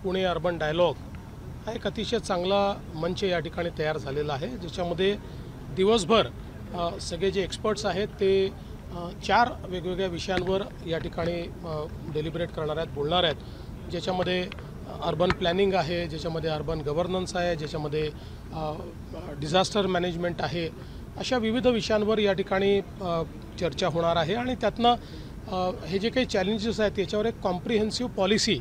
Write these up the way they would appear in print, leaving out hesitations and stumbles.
Pune urban dialogue हा एक अतिशय चांगला मंच या ठिकाणी तयार झालेला आहे, ज्याच्यामध्ये दिवसभर सगळे जे एक्सपर्ट्स आहेत ते 4 वेगवेगळ्या विषयांवर या ठिकाणी डेलिब्रेट करणार आहेत, बोलणार आहेत, ज्याच्यामध्ये अर्बन प्लॅनिंग आहे, ज्याच्यामध्ये अर्बन गव्हर्नन्स आहे, ज्याच्यामध्ये डिझास्टर मॅनेजमेंट आहे. अशा विविध विषयांवर या ठिकाणी चर्चा होणार आहे आणि त्यातनं हे जे काही चॅलेंजेस आहेत त्याच्यावर एक कॉम्प्रिहेन्सिव्ह पॉलिसी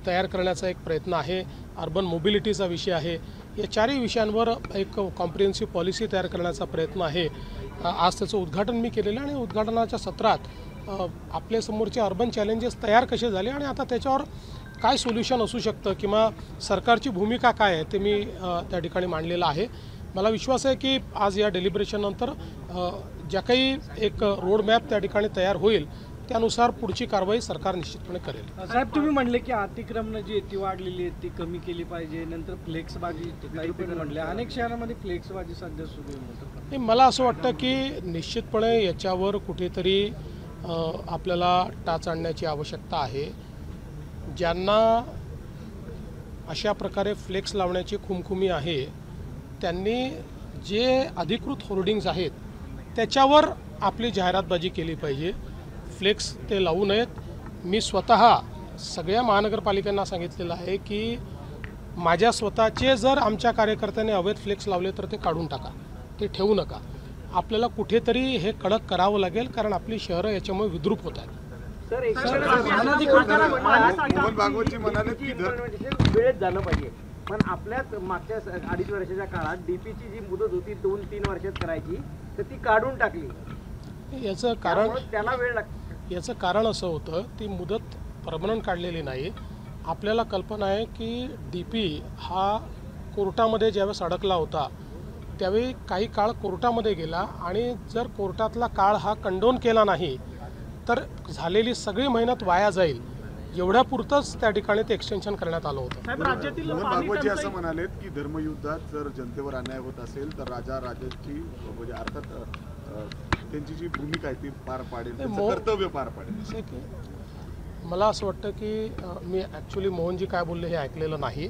तयार करण्याचा एक प्रयत्न आहे. अर्बन मोबिलिटीचा विषय आहे. या 4ही विषयांवर एक कॉम्प्रिहेन्सिव्ह पॉलिसी तयार करण्याचा प्रयत्न आहे. आज त्याचं उद्घाटन मी केलेलं आहे आणि उद्घाटनाच्या सत्रात आपल्यासमोरचे अर्बन चॅलेंजेस तयार कसे झाले आणि आता त्याच्यावर काय सोल्युशन असू शकतं किंवा सरकारची भूमिका काय आहे ते मी त्या ठिकाणी मांडलेलं आहे. मला विश्वास आहे की आज या डेलिब्रेशननंतर ज्या काही एक रोडमॅप त्या ठिकाणी तयार होईल त्यानुसार पुढची कारवाई सरकार निश्चितपणे करेल. साहेब, तुम्ही म्हणले की अतिक्रमण जी ती वाढलेली आहे ती कमी केली पाहिजे, नंतर फ्लेक्सबाजी काही पण म्हणले, अनेक शहरांमध्ये फ्लेक्सबाजी सध्या सुरू आहे. मला असं वाटतं की निश्चितपणे याच्यावर कुठेतरी आपल्याला टाच आणण्याची आवश्यकता आहे. ज्यांना अशा प्रकारे फ्लेक्स लावण्याची खुमखुमी आहे त्यांनी जे अधिकृत होर्डिंग्स आहेत त्याच्यावर आपली जाहिरातबाजी केली पाहिजे. फ्लेक्स ते लावू नयेत. मी स्वतः सगळ्या महानगरपालिकांना सांगितलेलं आहे की माझ्या स्वतःचे जर आमच्या कार्यकर्त्यांनी अवैध फ्लेक्स लावले तर ते काढून टाका, ते ठेवू नका. आपल्याला कुठेतरी हे कडक करावं लागेल कारण आपली शहरं याच्यामुळे विद्रूप होत आहेत. मोहन भागवतजी म्हणाले की वेळेत झालं पाहिजे, पण आपल्याच मागच्या 2.5 वर्षाच्या काळात डीपीची जी मुदत होती 2-3 वर्षात करायची तर ती काढून टाकली. याचं कारण त्याला वेळ लागतो. याचं कारण असं होतं ती मुदत परमनंट काढलेली नाही. आपल्याला कल्पना आहे की डीपी हा कोर्टामध्ये ज्यावेळेस अडकला होता त्यावेळी काही काळ कोर्टामध्ये गेला आणि जर कोर्टातला काळ हा कंडोन केला नाही तर झालेली सगळी मेहनत वाया जाईल एवढ्यापुरतंच त्या ठिकाणी ते एक्सटेन्शन करण्यात आलं होतं. मोहन भागवतजी असं म्हणालेत की धर्मयुद्धात जर जनतेवर अन्याय होत असेल तर राजाची म्हणजे अर्थात त्यांची जी भूमिका आहे ती पार पाडेल, कर्तव्य पार पाडेल. मला असं वाटतं की मी ॲक्च्युली मोहनजी काय बोलले हे ऐकलेलं नाही,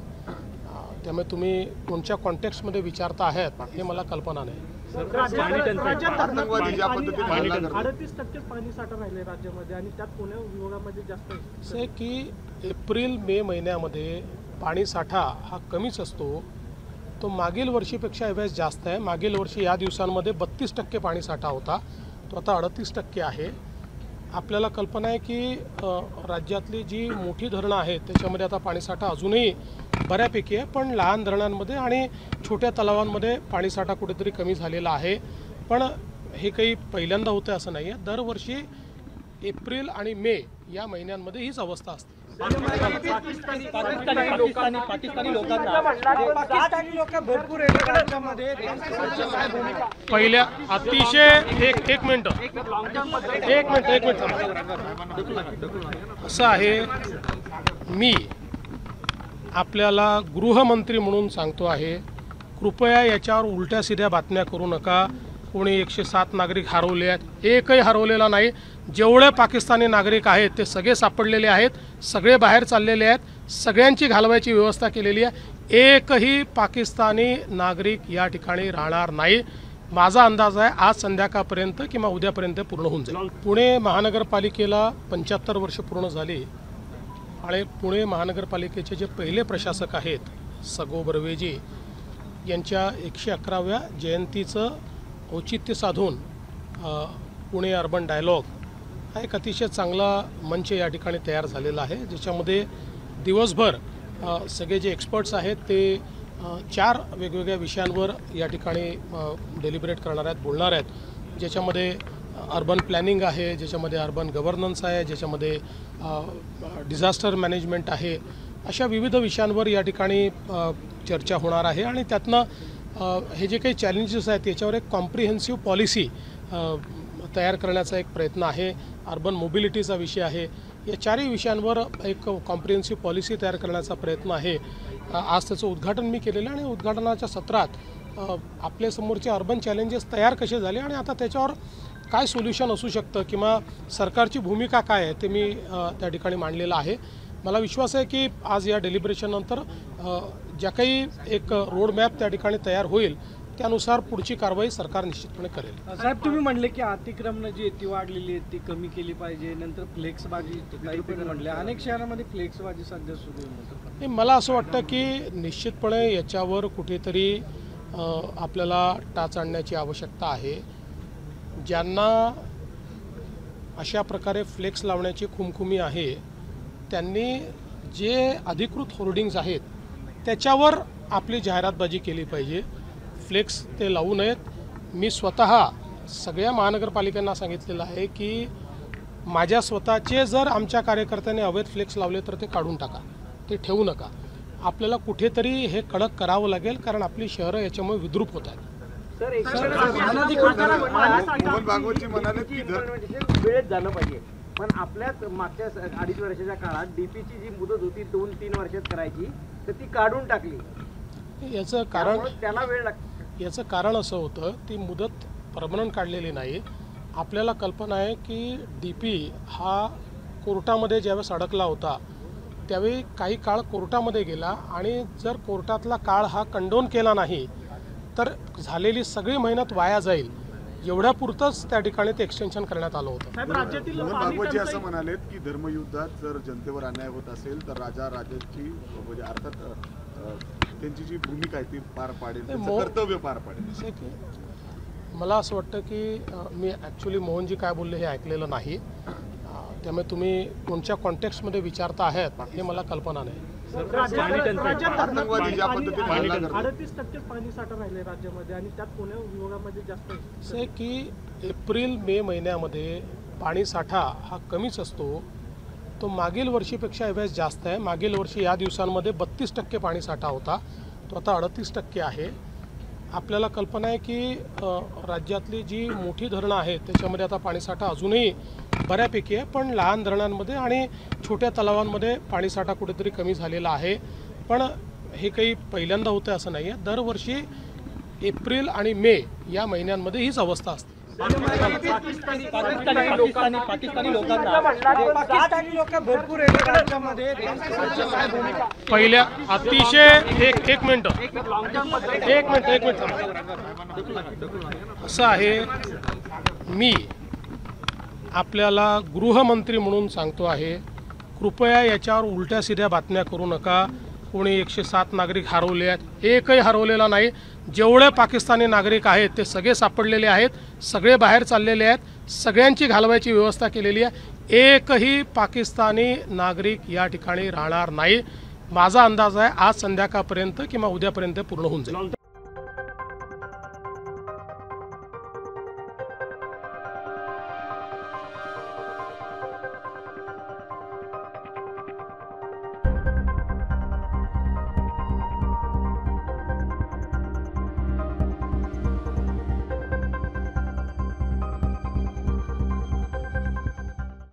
त्यामुळे तुम्ही कोणत्या कॉन्टेक्स्टमध्ये विचारता आहेत हे मला कल्पना नाही. 38% पाणी साठा राहिले राज्यामध्ये आणि त्यात पुणे विभागामध्ये जास्त आहे की एप्रिल-मे महिन्यामध्ये पाणी साठा हा कमीच असतो. तो मागील वर्षीपेक्षा यावेळेस जास्त आहे. मागील वर्षी या दिवसांमध्ये 32% पाणी साठा होता, तो आता 38% आहे. आपल्याला कल्पना आहे की राज्यातली जी मोठी धरणं आहेत त्याच्यामध्ये आता पाणीसाठा अजूनही बऱ्यापैकी आहे, पण लहान धरणांमध्ये आणि छोट्या तलावांमध्ये पाणीसाठा कुठेतरी कमी झालेला आहे. पण हे काही पहिल्यांदा होतं असं नाही आहे. दरवर्षी एप्रिल आणि मे या महिन्यांमध्ये हीच अवस्था असते. पहिल्या अतिशय एक मिनिट असं आहे, मी आपल्याला गृहमंत्री म्हणून सांगतो आहे, कृपया याच्यावर उलट्या सिध्या बातम्या करू नका. कोणी 107 नागरिक हरवले आहेत, एकही हरवलेला नाही. जेवढे पाकिस्तानी नागरिक आहेत ते सगळे सापडलेले आहेत, सगळे बाहेर चाललेले आहेत, सगळ्यांची घालवायची व्यवस्था केलेली आहे. एकही पाकिस्तानी नागरिक या ठिकाणी राहणार नाही. माझा अंदाज आहे आज संध्याकाळपर्यंत किंवा उद्यापर्यंत पूर्ण होऊन जाईल. पुणे महानगरपालिकेला 75 वर्ष पूर्ण झाली आणि पुणे महानगरपालिकेचे जे पहिले प्रशासक आहेत सगो बर्वेजी यांच्या 111व्या जयंतीचं औचित्य साधून पुणे अर्बन डायलॉग हा एक अतिशय चांगला मंच या ठिकाणी तयार झालेला आहे, ज्याच्यामध्ये दिवसभर सगळे जे एक्सपर्ट्स आहेत ते 4 वेगवेगळ्या विषयांवर या ठिकाणी डेलिब्रेट करणार आहेत, बोलणार आहेत, ज्याच्यामध्ये अर्बन प्लॅनिंग आहे, ज्याच्यामध्ये अर्बन गव्हर्नन्स आहे, ज्याच्यामध्ये डिझास्टर मॅनेजमेंट आहे. अशा विविध विषयांवर या ठिकाणी चर्चा होणार आहे आणि त्यातनं हे जे काही चॅलेंजेस आहेत त्याच्यावर एक कॉम्प्रिहेन्सिव्ह पॉलिसी तयार करण्याचा एक प्रयत्न आहे. अर्बन मोबिलिटीचा विषय आहे. या 4ही विषयांवर एक कॉम्प्रिहेन्सिव्ह पॉलिसी तयार करण्याचा प्रयत्न आहे. आज त्याचं उद्घाटन मी केलेलं आहे आणि उद्घाटनाच्या सत्रात आपल्यासमोरचे अर्बन चॅलेंजेस तयार कसे झाले आणि आता त्याच्यावर काय सोल्युशन असू शकतं किंवा सरकारची भूमिका काय आहे ते मी त्या ठिकाणी मांडलेलं आहे. मला विश्वास आहे की आज या डेलिब्रेशननंतर ज्या काही एक रोडमॅप त्या ठिकाणी तयार होईल त्यानुसार पुढची कारवाई सरकार निश्चितपणे करेल. साहेब, तुम्ही म्हणले की अतिक्रमण जी आहे ती वाढलेली आहे ती कमी केली पाहिजे, नंतर फ्लेक्सबाजी काही पण म्हणले. अनेक शहरांमध्ये फ्लेक्सबाजी सध्या सुरू आहे. मला असं वाटतं की निश्चितपणे याच्यावर कुठेतरी आपल्याला टाच आणण्याची आवश्यकता आहे. ज्यांना अशा प्रकारे फ्लेक्स लावण्याची खुमखुमी आहे त्यांनी जे अधिकृत होर्डिंग्ज आहेत त्याच्यावर आपली जाहिरातबाजी केली पाहिजे. फ्लेक्स ते लावू नयेत. मी स्वतः सगळ्या महानगरपालिकांना सांगितलेलं आहे की माझ्या स्वतःचे जर आमच्या कार्यकर्त्यांनी अवैध फ्लेक्स लावले तर ते काढून टाका, ते ठेवू नका. आपल्याला कुठेतरी हे कडक करावं लागेल कारण आपली शहरं याच्यामुळे विद्रूप होत आहेत. मोहन भागवतजी म्हणाले की वेळेत झालं पाहिजे, पण आपल्याच मागच्या 2.5 वर्षाच्या काळात डीपीची जी मुदत होती 2-3 वर्षात करायची तर ती काढून टाकली. याचं कारण त्याला वेळ लागतो. याचं कारण असं होतं ती मुदत परमनंट काढलेली नाही. आपल्याला कल्पना आहे की DP हा कोर्टामध्ये ज्यावेळेस अडकला होता त्यावेळी काही काळ कोर्टामध्ये गेला आणि जर कोर्टातला काळ हा कंडोन केला नाही तर झालेली सगळी मेहनत वाया जाईल एवढ्यापुरतंच त्या ठिकाणी ते एक्सटेन्शन करण्यात आलं होतं. मोहन भागवतजी असं म्हणालेत की धर्मयुद्धात जर जनतेवर अन्याय होत असेल तर राजाची म्हणजे अर्थात त्यांची जी भूमिका आहे ती पार पाडेल, त्यांचं कर्तव्य पार पाडेल. मला असं वाटतं की मी ॲक्च्युली मोहनजी काय बोलले हे ऐकलेलं नाही, त्यामुळे तुम्ही कोणत्या कॉन्टेक्स्टमध्ये विचारता आहात हे मला कल्पना नाही. आतंकवादी ज्या पद्धतीने हल्ला करतात 38% पाणी साठा राहिले राज्यामध्ये आणि त्यात पुणे विभागामध्ये जास्त आहे. असं आहे की एप्रिल-मे महिन्यामध्ये पाणी साठा हा कमीच असतो. तो मागील वर्षीपेक्षा यावेळेस जास्त आहे. मागील वर्षी या दिवसांमध्ये 32% पाणी साठा होता, तो आता 38% आहे. आपल्याला कल्पना आहे की राज्यातली जी मोठी धरणं आहेत त्याच्यामध्ये आता पाणीसाठा अजूनही बऱ्यापैकी आहे, पण लहान धरणांमध्ये आणि छोट्या तलावांमध्ये पाणीसाठा कुठेतरी कमी झालेला आहे. पण हे काही पहिल्यांदा होतं असं नाही आहे. दरवर्षी एप्रिल आणि मे या महिन्यांमध्ये हीच अवस्था असते. पाकिस्तानी लोक भरपूर आहेत राज्यामध्ये. पहिल्या अतिशय एक मिनिट असं आहे, मी आपल्याला गृहमंत्री म्हणून सांगतो आहे, कृपया याच्यावर उलट्या सिध्या बातम्या करू नका. कोणी 107 नागरिक हरवले आहेत, एकही हरवलेला नाही. जेवढे पाकिस्तानी नागरिक आहेत ते सगळे सापडलेले आहेत, सगळे बाहेर चाललेले आहेत, सगळ्यांची घालवायची व्यवस्था केलेली आहे. एकही पाकिस्तानी नागरिक या ठिकाणी राहणार नाही. माझा अंदाज आहे आज संध्याकाळपर्यंत किंवा उद्यापर्यंत पूर्ण होऊन जाईल.